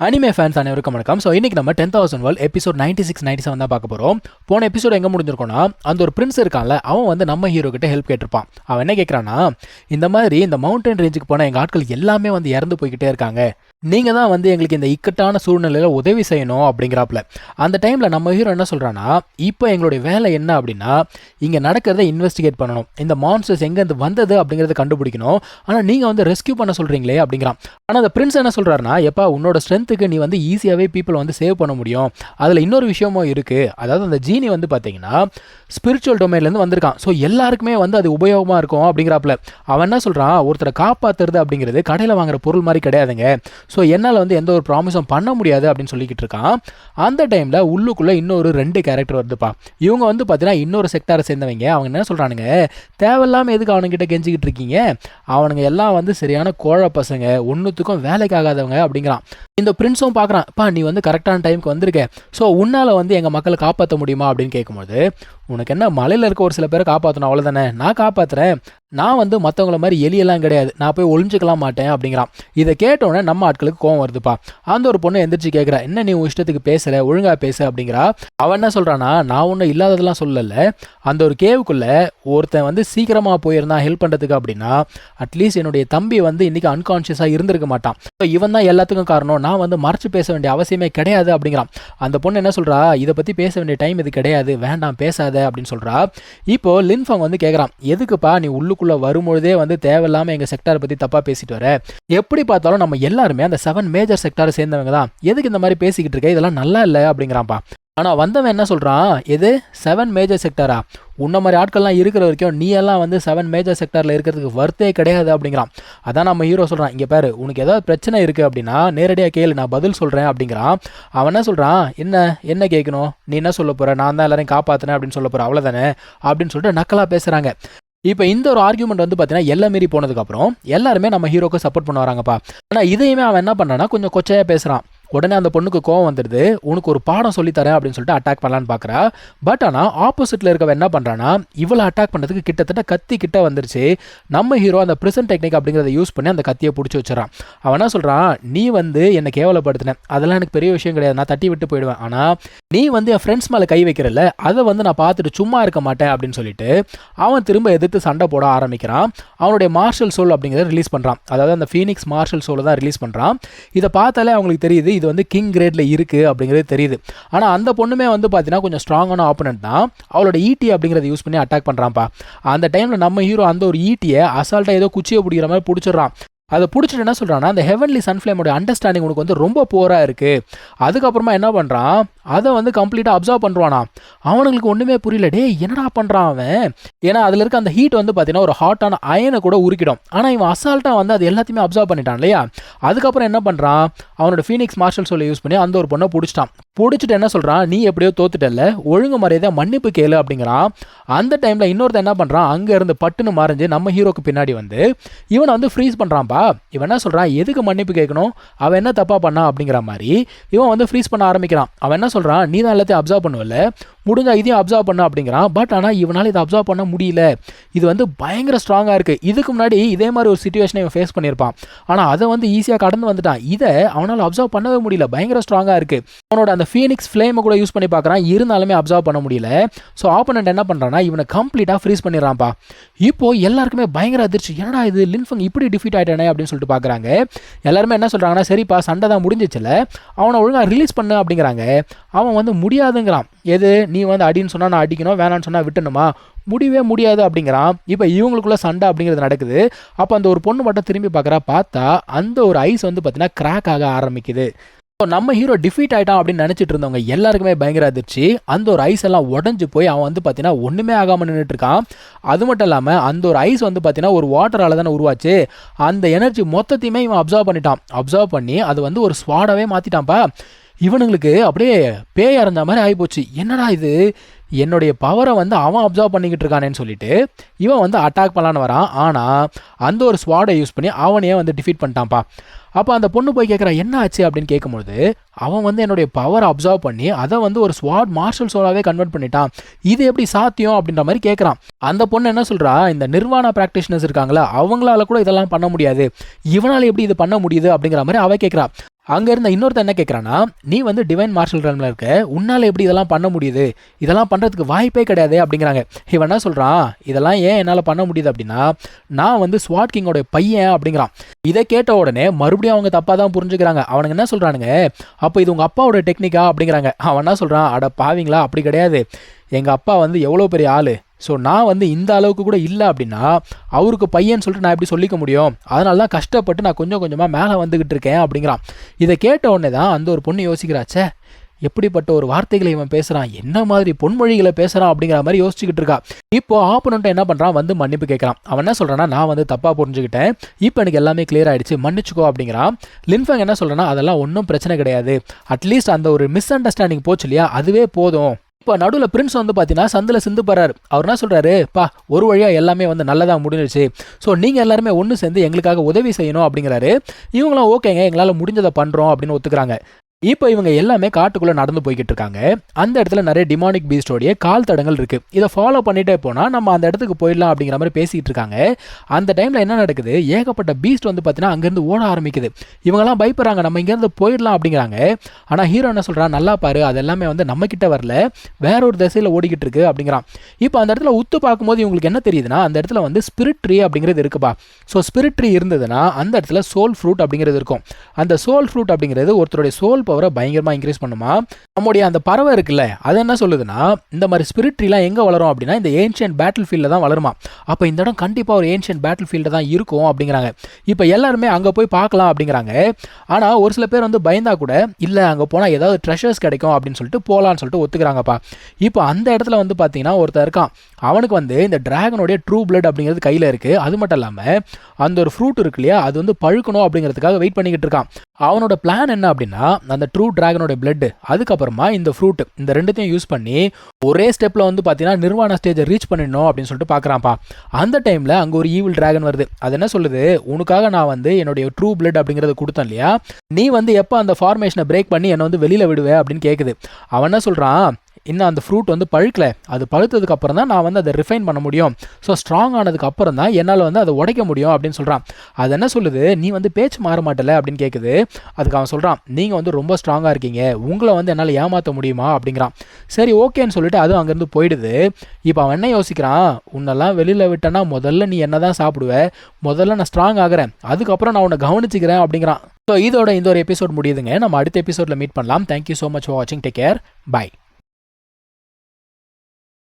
Anime fans அனைவருக்கும் வணக்கம். So இன்னைக்கு நம்ம 10,000 வேர்ல்ட் எபிசோட் 96, 97 தான் பார்க்க போகிறோம். போன எபிசோட் எங்கே முடிஞ்சிருக்கோம்னா, அந்த ஒரு பிரின்ஸ் இருக்கான்ல, அவன் வந்து நம்ம ஹீரோ கிட்ட ஹெல்ப் கேட்டிருப்பான். அவன் என்ன கேட்குறான்னா, இந்த மாதிரி இந்த மவுண்டன் ரேஞ்சுக்கு போனால் எங்கள் ஆட்கள் எல்லாமே வந்து இறந்து போய்கிட்டே இருக்காங்க, நீங்கள் தான் வந்து எங்களுக்கு இந்த இக்கட்டான சூழ்நிலையில் உதவி செய்யணும் அப்படிங்கிறாப்புல. அந்த டைமில் நம்ம ஹீரோ என்ன சொல்கிறான்னா, இப்போ எங்களுடைய வேலை என்ன அப்படின்னா, இங்கே நடக்கிறத இன்வெஸ்டிகேட் பண்ணணும், இந்த மான்ஸ்டர்ஸ் எங்கேருந்து வந்தது அப்படிங்கிறத கண்டுபிடிக்கணும், ஆனால் நீங்கள் வந்து ரெஸ்கியூ பண்ண சொல்கிறீங்களே அப்படிங்கிறான். ஆனால் அந்த பிரின்ஸ் என்ன சொல்கிறாருன்னா, எப்பா உன்னோட ஸ்ட்ரென்த்துக்கு நீ வந்து ஈஸியாகவே பீப்புள் வந்து சேவ் பண்ண முடியும். அதில் இன்னொரு விஷயமும் இருக்குது, அதாவது அந்த ஜீனி வந்து பார்த்தீங்கன்னா ஸ்பிரிச்சுவல் டொமைன்லேருந்து வந்திருக்கான். ஸோ எல்லாருக்குமே வந்து அது உபயோகமாக இருக்கும் அப்படிங்கிறாப்புல. அவன் என்ன சொல்கிறான், ஒருத்தரை காப்பாற்றுறது அப்படிங்கிறது கடையில் வாங்குற பொருள் மாதிரி கிடையாதுங்க, ஸோ என்னால் வந்து எந்த ஒரு ப்ராமிஸும் பண்ண முடியாது அப்படின்னு சொல்லிக்கிட்டு இருக்கான். அந்த டைமில் உள்ளுக்குள்ளே இன்னொரு 2 கேரக்டர் வருதுப்பா. இவங்க வந்து பார்த்தீங்கன்னா இன்னொரு செக்டாரை சேர்ந்தவங்க. அவங்க என்ன சொல்கிறானுங்க, தேவையில்லாமல் எதுக்கு அவனுங்கிட்ட கெஞ்சிக்கிட்டு இருக்கீங்க, அவனுங்க எல்லாம் வந்து சரியான கோழ பசங்க, ஒன்றுத்துக்கும் வேலைக்கு ஆகாதவங்க அப்படிங்கிறான். இந்த பிரின்ஸும் பார்க்குறான், பா நீ வந்து கரெக்டான டைமுக்கு வந்திருக்க, ஸோ உன்னால் வந்து எங்கள் மக்களை காப்பாற்ற முடியுமா அப்படின்னு கேட்கும்போது, உனக்கு என்ன மலையில் இருக்க ஒரு சில பேரை காப்பாற்றணும் அவ்வளோதானே, நான் காப்பாற்றுறேன், நான் வந்து மற்றவங்கள மாதிரி எலியெல்லாம் கிடையாது, நான் போய் ஒளிஞ்சிக்கலாம் மாட்டேன் அப்படிங்கிறான். இதை கேட்டோடனே நம்ம ஆட்களுக்கு கோவம் வருதுப்பா. அந்த ஒரு பொண்ணு எந்திரிச்சு கேட்குறா, என்ன நீ உன் இஷ்டத்துக்கு பேசுகிற, ஒழுங்காக பேசு அப்படிங்கிறா. அவன் என்ன சொல்கிறான்னா, நான் ஒன்றும் இல்லாததெல்லாம் சொல்லலை, அந்த ஒரு கேவுக்குள்ளே ஒருத்தன் வந்து சீக்கிரமாக போயிருந்தான் ஹெல்ப் பண்ணுறதுக்கு அப்படின்னா, அட்லீஸ்ட் என்னுடைய தம்பி வந்து இன்றைக்கி அன்கான்ஷியஸாக இருந்திருக்க மாட்டான், ஸோ இவன் தான் எல்லாத்துக்கும் காரணம், நான் வந்து மறைச்சு பேச வேண்டிய அவசியமே கிடையாது அப்படிங்கிறான். அந்த பொண்ணு என்ன சொல்கிறா, இதை பற்றி பேச வேண்டிய டைம் இது கிடையாது, வேண்டாம் பேசாத அப்படின்னு சொல்கிறா. இப்போ லின்ஃபங் வந்து கேட்குறான், எதுக்குப்பா நீ உள்ளுக்குள்ளே வரும்பொழுதே வந்து தேவையில்லாமல் எங்கள் செக்டாரை பற்றி தப்பாக பேசிட்டு வர, எப்படி பார்த்தாலும் நம்ம எல்லாருமே அந்த 7 மேஜர் செக்டாரை சேர்ந்தவங்க தான், எதுக்கு இந்த மாதிரி பேசிக்கிட்டு இருக்க, இதெல்லாம் நல்லா இல்லை அப்படிங்கிறான்ப்பா. ஆனால் வந்தவன் என்ன சொல்கிறான், எது 7 மேஜர் செக்டாரா, உன்ன மாதிரி ஆட்கள்லாம் இருக்கிற வரைக்கும் நீ எல்லாம் வந்து 7 மேஜர் செக்டாரில் இருக்கிறதுக்கு வர்த்தே கிடையாது அப்படிங்கிறான். அதான் நம்ம ஹீரோ சொல்கிறான், இங்கே பாரு உனக்கு ஏதாவது பிரச்சனை இருக்குது அப்படின்னா நேரடியாக கேளு, நான் பதில் சொல்கிறேன் அப்படிங்கிறான். அவன் என்ன சொல்கிறான், என்ன கேட்கணும், நீ என்ன சொல்ல போகிற, நான் தான் எல்லாரையும் காப்பாற்றினேன் அப்படின்னு சொல்ல போகிற அவ்வளோதானே அப்படின்னு சொல்லிட்டு நக்கலாக பேசுகிறாங்க. இப்போ இந்த ஒரு ஆர்கியூமெண்ட் வந்து பார்த்தீங்கன்னா எல்லாம் மீறி போனதுக்கப்புறம் எல்லாருமே நம்ம ஹீரோக்கு சப்போர்ட் பண்ண வராங்கப்பா. ஆனால் இதையுமே அவன் என்ன பண்ணான்னா கொஞ்சம் கொச்சையாக பேசுகிறான். உடனே அந்த பொண்ணுக்கு கோவம் வந்துடுது, உனக்கு ஒரு பாடம் சொல்லித்தரேன் அப்படின்னு சொல்லிட்டு அட்டாக் பண்ணலான்னு பார்க்குறா. பட் ஆனால் ஆப்போசிட்டில் இருக்கவன் என்ன பண்ணுறான்னா, இவ்வளோ அட்டாக் பண்ணுறதுக்கு கிட்டத்தட்ட கத்தி கிட்ட வந்துருச்சு. நம்ம ஹீரோ அந்த ப்ரிசன் டெக்னிக் அப்படிங்கிறத யூஸ் பண்ணி அந்த கத்தியை பிடிச்சி வச்சுறான். அவன் என்ன சொல்கிறான், நீ வந்து என்னை கேவலப்படுத்தின, அதெல்லாம் எனக்கு பெரிய விஷயம் கிடையாது, நான் தட்டி விட்டு போயிடுவேன், ஆனால் நீ வந்து என் ஃப்ரெண்ட்ஸ் மேலே கை வைக்கிறல்ல, அதை வந்து நான் பார்த்துட்டு சும்மா இருக்க மாட்டேன் அப்படின்னு சொல்லிட்டு அவன் திரும்ப எதிர்த்து சண்டை போட ஆரம்பிக்கிறான். அவனுடைய மார்ஷல் சோல் அப்படிங்கிறத ரிலீஸ் பண்ணுறான், அதாவது அந்த ஃபீனிக்ஸ் மார்ஷல் சோலை தான் ரிலீஸ் பண்ணுறான். இதை பார்த்தாலே அவங்களுக்கு தெரியுது இது வந்து கிங் கிரேட்ல இருக்குது அப்படிங்கிறது தெரியுது. ஆனால் அந்த பொண்ணுமே வந்து பார்த்தீங்கன்னா கொஞ்சம் ஸ்ட்ராங்கான ஆப்போனன்ட் தான், அவளோட ஈட்டி அப்படிங்கிறத யூஸ் பண்ணி அட்டாக் பண்ணுறான்ப்பா. அந்த டைமில் நம்ம ஹீரோ அந்த ஒரு ஈட்டியை அசால்ட்டாக ஏதோ குச்சியை பிடிக்கிற மாதிரி பிடிச்சிடறான். அதை பிடிச்சிட்டு என்ன சொல்கிறான்னா, அந்த ஹெவன்லி சன்ஃப்ளேமோட அண்டர்ஸ்டாண்டிங் உனக்கு வந்து ரொம்ப புவராக இருக்குது. அதுக்கப்புறமா என்ன பண்ணுறான், அதை வந்து கம்ப்ளீட்டாக அப்சர்வ் பண்ணுறானா. அவனுங்களுக்கு ஒன்றுமே புரியல, டே என்னடா பண்ணுறான் அவன், ஏன்னா அதில் இருக்க அந்த ஹீட் வந்து பார்த்தீங்கன்னா ஒரு ஹாட்டான அயனை கூட உருக்கிடும். ஆனால் இவன் அசால்ட்டாக வந்து அது எல்லாத்தையுமே அப்சர்வ் பண்ணிட்டான் இல்லையா. அதுக்கப்புறம் என்ன பண்ணுறான், அவனோட ஃபீனிக்ஸ் மார்ஷல் சோலை யூஸ் பண்ணி அந்த ஒரு பொண்ணை பிடிச்சிட்டு என்ன சொல்கிறான், நீ எப்படியோ தோத்துட்டல, ஒழுங்கு மரியாதை மன்னிப்பு கேளு அப்படிங்கிறான். அந்த டைமில் இன்னொருத்த என்ன பண்ணுறான், அங்கே இருந்து பட்டுன்னு மறைஞ்சு நம்ம ஹீரோக்கு பின்னாடி வந்து இவனை வந்து ஃப்ரீஸ் பண்ணுறான்ப்பா. இவன் என்ன சொல்கிறான், எதுக்கு மன்னிப்பு கேட்கணும், அவன் என்ன தப்பாக பண்ணா அப்படிங்கிற மாதிரி இவன் வந்து ஃப்ரீஸ் பண்ண ஆரம்பிக்கிறான். அவன் என்ன சொல்கிறான், நீ தான் எல்லாத்தையும் அப்சர்வ் பண்ணுவல, முடிஞ்சா இதையும் அப்சர்வ் பண்ண அப்படிங்கிறான். பட் ஆனால் இவனால் இதை அப்சர்வ் பண்ண முடியல, இது வந்து பயங்கர ஸ்ட்ராங்காக இருக்குது. இதுக்கு முன்னாடி இதே மாதிரி ஒரு சிச்சுவேஷனை இவன் ஃபேஸ் பண்ணியிருப்பான், ஆனால் அதை வந்து ஈஸியாக கடந்து வந்துட்டான். இதை அவனால் அப்சர்வ் பண்ணவே முடியல, பயங்கர ஸ்ட்ராங்காக இருக்குது. அவனோட அந்த ஃபீனிக்ஸ் ஃப்ளேமை கூட யூஸ் பண்ணி பார்க்குறான், இருந்தாலுமே அப்சர்வ் பண்ண முடியல. ஸோ ஆப்போனன்ட் என்ன பண்ணுறான்னா, இவனை கம்ப்ளீட்டாக ஃப்ரீஸ் பண்ணிடுறான்ப்பா. இப்போது எல்லாருக்குமே பயங்கர அதிர்ச்சி, என்னடா இது லின்ஃபங் இப்படி டிஃபீட் ஆகிட்டானே அப்படின்னு சொல்லிட்டு பார்க்குறாங்க. எல்லாருமே என்ன சொல்கிறாங்கன்னா, சரிப்பா சண்டை தான் முடிஞ்சிச்சுல, அவனை ஒழுங்காக ரிலீஸ் பண்ணு அப்படிங்கிறாங்க. அவன் வந்து முடியாதுங்கிறான். எது, நீ வந்து அடின்னு சொன்னால் நான் அடிக்கணும், வேணான்னு சொன்னால் விட்டுணுமா, முடியவே முடியாது அப்படிங்கிறான். இப்போ இவங்களுக்குள்ள சண்டை அப்படிங்கிறது நடக்குது. அப்போ அந்த ஒரு பொண்ணு மட்டும் திரும்பி பார்க்குறா, பார்த்தா அந்த ஒரு ஐஸ் வந்து பார்த்தீங்கன்னா கிராக் ஆக ஆரம்பிக்குது. நம்ம ஹீரோ டிஃபீட் ஆகிட்டான் அப்படின்னு நினச்சிட்டு இருந்தவங்க எல்லாருக்குமே பயங்கர அதிர்ச்சி. அந்த ஒரு ஐஸ் எல்லாம் உடஞ்சி போய் அவன் வந்து பார்த்தீங்கன்னா ஒன்றுமே ஆகாமல் நின்றுட்டு இருக்கான். அது மட்டும் இல்லாமல் அந்த ஒரு ஐஸ் வந்து பார்த்தீங்கன்னா ஒரு வாட்டரால் தானே உருவாச்சு, அந்த எனர்ஜி மொத்தத்தையுமே இவன் அப்சர்வ் பண்ணிட்டான். அப்சர்வ் பண்ணி அது வந்து ஒரு ஸ்வாடாகவே மாற்றிட்டான்ப்பா. இவனுங்களுக்கு அப்படியே பேய் அரைஞ்ச மாதிரி ஆகிப்போச்சு, என்னடா இது, என்னுடைய பவரை வந்து அவன் அப்சர்வ் பண்ணிக்கிட்டு இருக்கானேன்னு சொல்லிட்டு இவன் வந்து அட்டாக் பண்ணலான்னு வரான். ஆனால் அந்த ஒரு ஸ்வாடை யூஸ் பண்ணி அவனையே வந்து டிஃபீட் பண்ணிட்டான்ப்பா. அப்போ அந்த பொண்ணு போய் கேட்குறா, என்ன ஆச்சு அப்படின்னு கேட்கும்போது, அவன் வந்து என்னுடைய பவரை அப்சர்வ் பண்ணி அதை வந்து ஒரு ஸ்வாட் மார்ஷல் சோலாவே கன்வெர்ட் பண்ணிட்டான், இது எப்படி சாத்தியம் அப்படின்ற மாதிரி கேட்குறான். அந்த பொண்ணு என்ன சொல்கிறா, இந்த நிர்வாணா ப்ராக்டிஷனர்ஸ் இருக்காங்களா, அவங்களால கூட இதெல்லாம் பண்ண முடியாது, இவனால் எப்படி இது பண்ண முடியுது அப்படிங்கிற மாதிரி அவ கேட்குறா. அங்க இருந்த இன்னொருத்தன் என்ன கேட்குறான்னா, நீ வந்து டிவைன் மார்ஷல் ரன்ல இருக்க, உன்னால எப்படி இதெல்லாம் பண்ண முடியுது, இதெல்லாம் பண்றதுக்கு வாய்ப்பே கிடையாது அப்படிங்கிறாங்க. இவன் என்ன சொல்றான், இதெல்லாம் ஏன் என்னால் பண்ண முடியுது அப்படின்னா, நான் வந்து ஸ்வாட் கிங்கோட பையன் அப்படிங்கிறான். இதை கேட்ட உடனே மறுபடியும் அவங்க தப்பாக தான் புரிஞ்சுக்கிறாங்க. அவனுங்க என்ன சொல்றானுங்க, அப்போ இது உங்க அப்பாவோட டெக்னிக்கா அப்படிங்கிறாங்க. அவன் என்ன சொல்றான், அட பாவீங்களா, அப்படி கிடையாது, எங்கள் அப்பா வந்து எவ்வளோ பெரிய ஆள், ஸோ நான் வந்து இந்த அளவுக்கு கூட இல்லை அப்படின்னா அவருக்கு பையன் சொல்லிட்டு நான் எப்படி சொல்லிக்க முடியும், அதனால தான் கஷ்டப்பட்டு நான் கொஞ்சம் கொஞ்சமாக மேலே வந்துக்கிட்டு இருக்கேன் அப்படிங்கிறான். இதை கேட்ட உடனே தான் அந்த ஒரு பொண்ணு யோசிக்கிறாச்சே, எப்படிப்பட்ட ஒரு வார்த்தைகளை இவன் பேசுகிறான், என்ன மாதிரி பொன்மொழிகளை பேசுகிறான் அப்படிங்கிற மாதிரி யோசிச்சுக்கிட்டு இருக்கா. இப்போ ஆப்போனண்ட்டை என்ன பண்ணுறான், வந்து மன்னிப்பு கேட்குறான். அவன் என்ன சொல்கிறான்னா, நான் வந்து தப்பாக புரிஞ்சுக்கிட்டேன், இப்போ எனக்கு எல்லாமே கிளியர் ஆகிடுச்சு, மன்னிச்சுக்கோ அப்படிங்கிறான். லின்ஃபேங் என்ன சொல்கிறான்னா, அதெல்லாம் ஒன்றும் பிரச்சனை கிடையாது, அட்லீஸ்ட் அந்த ஒரு மிஸ் அண்டர்ஸ்டாண்டிங் போச்சு இல்லையா, அதுவே போதும். இப்போ நடுவில் பிரின்ஸ் வந்து பார்த்தீங்கன்னா சந்தில் சிந்து போறாரு. அவர் என்ன சொல்கிறாரு, பா ஒரு வழியாக எல்லாமே வந்து நல்லதாக முடிஞ்சிருச்சு, ஸோ நீங்கள் எல்லாருமே ஒன்று சேர்ந்து எங்களுக்காக உதவி செய்யணும் அப்படிங்கிறாரு. இவங்களாம் ஓகேங்க, எங்களால் முடிஞ்சதை பண்ணுறோம் அப்படின்னு ஒத்துக்கிறாங்க. இப்போ இவங்க எல்லாமே காட்டுக்குள்ளே நடந்து போய்கிட்டு இருக்காங்க. அந்த இடத்துல நிறைய டிமானிக் பீஸ்டோடைய கால் தடங்கள் இருக்குது. இதை ஃபாலோ பண்ணிகிட்டே போனால் நம்ம அந்த இடத்துக்கு போயிடலாம் அப்படிங்கிற மாதிரி பேசிகிட்டு இருக்காங்க. அந்த டைமில் என்ன நடக்குது, ஏகப்பட்ட பீஸ்ட் வந்து பார்த்தீங்கன்னா அங்கேருந்து ஓட ஆரம்பிக்குது. இவங்கெல்லாம் பயப்படுறாங்க, நம்ம இங்கேருந்து போயிடலாம் அப்படிங்கிறாங்க. ஆனால் ஹீரோ என்ன சொல்கிறான், நல்லா பாரு, அது எல்லாமே வந்து நம்மக்கிட்ட வரல, வேற ஒரு திசையில் ஓடிக்கிட்டு இருக்கு அப்படிங்கிறான். இப்போ அந்த இடத்துல உத்து பார்க்கும்போது இவங்களுக்கு என்ன தெரியுதுன்னா, அந்த இடத்துல வந்து ஸ்பிரிட் ட்ரீ அப்படிங்கிறது இருக்குப்பா. ஸோ ஸ்பிரிட் ட்ரீ இருந்ததுன்னா அந்த இடத்துல சோல் ஃப்ரூட் அப்படிங்கிறது இருக்கும். அந்த சோல் ஃப்ரூட் அப்படிங்கிறது ஒருத்தருடைய சோல் பவரை பயங்கரமாக இன்க்ரீஸ் பண்ணுமா. நம்முடைய அந்த பறவை இருக்குல்ல, அது என்ன சொல்லுதுன்னா, இந்த மாதிரி ஸ்பிரிட் ட்ரீலாம் எங்கே வளரும் அப்படின்னா இந்த ஏன்ஷியன்ட் பேட்டில் ஃபீல்டில் தான் வளருமா. அப்போ இந்த இடம் கண்டிப்பாக ஒரு ஏன்ஷியன்ட் பேட்டில் ஃபீல்டு தான் இருக்கும் அப்படிங்கிறாங்க. இப்போ எல்லாருமே அங்கே போய் பார்க்கலாம் அப்படிங்கிறாங்க. ஆனால் ஒரு சில பேர் வந்து பயந்தா கூட, இல்லை அங்கே போனால் ஏதாவது ட்ரெஷர்ஸ் கிடைக்கும் அப்படின்னு சொல்லிட்டு போகலான்னு சொல்லிட்டு ஒத்துக்கிறாங்கப்பா. இப்போ அந்த இடத்துல வந்து பார்த்தீங்கன்னா ஒருத்தர் இருக்கான், அவனுக்கு வந்து இந்த டிராகனுடைய ட்ரூ பிளட் அப்படிங்கிறது கையில் இருக்குது. அது மட்டும் இல்லாமல் அந்த ஒரு ஃப்ரூட் இருக்கு இல்லையா, அது வந்து பழுக்கணும் அப்படிங்கிறதுக்காக வெயிட் பண்ணிக்கிட்டு இருக்கான். அவனோட பிளான் என்ன அப்படின்னா, அந்த ட்ரூ டிராகனோட பிளட், அதுக்கப்புறமா இந்த ஃப்ரூட், இந்த ரெண்டுத்தையும் யூஸ் பண்ணி ஒரே ஸ்டெப்பில் வந்து பார்த்தீங்கன்னா நிர்வாண ஸ்டேஜை ரீச் பண்ணிடணும் அப்படின்னு சொல்லிட்டு பார்க்குறான்ப்பா. அந்த டைமில் அங்கே ஒரு ஈவில் டிராகன் வருது. அது என்ன சொல்லுது, உனக்காக நான் வந்து என்னுடைய ட்ரூ பிளட் அப்படிங்கிறத கொடுத்தேன் இல்லையா, நீ வந்து எப்போ அந்த ஃபார்மேஷனை பிரேக் பண்ணி என்னை வந்து வெளியில் விடுவே அப்படின்னு கேட்குது. அவன் என்ன சொல்கிறான், இன்னும் அந்த ஃப்ரூட் வந்து பழுக்கலை, அது பழுத்ததுக்கு அப்புறம் தான் நான் வந்து அதை ரிஃபைன் பண்ண முடியும், ஸோ ஸ்ட்ராங் ஆனதுக்கு அப்புறம் தான் என்னால் வந்து அதை உடைக்க முடியும் அப்படின்னு சொல்கிறான். அது என்ன சொல்லுது, நீ வந்து பேச்சு மாற மாட்டல அப்படின்னு கேட்குது. அதுக்கு அவன் சொல்கிறான், நீங்கள் வந்து ரொம்ப ஸ்ட்ராங்காக இருக்கீங்க, உங்களை வந்து என்னால் ஏமாற்ற முடியுமா அப்படிங்கிறான். சரி ஓகேன்னு சொல்லிட்டு அதுவும் அங்கேருந்து போயிடுது. இப்போ அவன் என்ன யோசிக்கிறான், உன்னெல்லாம் வெளியில் விட்டேன்னா முதல்ல நீ என்ன தான் சாப்பிடுவ, முதல்ல நான் ஸ்ட்ராங் ஆகிறேன், அதுக்கப்புறம் நான் உன்னை கவனிச்சிக்கிறேன் அப்படிங்கிறான். ஸோ இதோட இந்த ஒரு எபிசோட் முடியுதுங்க. நம்ம அடுத்த எபிசோடில் மீட் பண்ணலாம். தேங்க்யூ ஸோ மச் ஃபார் வாட்சிங். Take care. பை.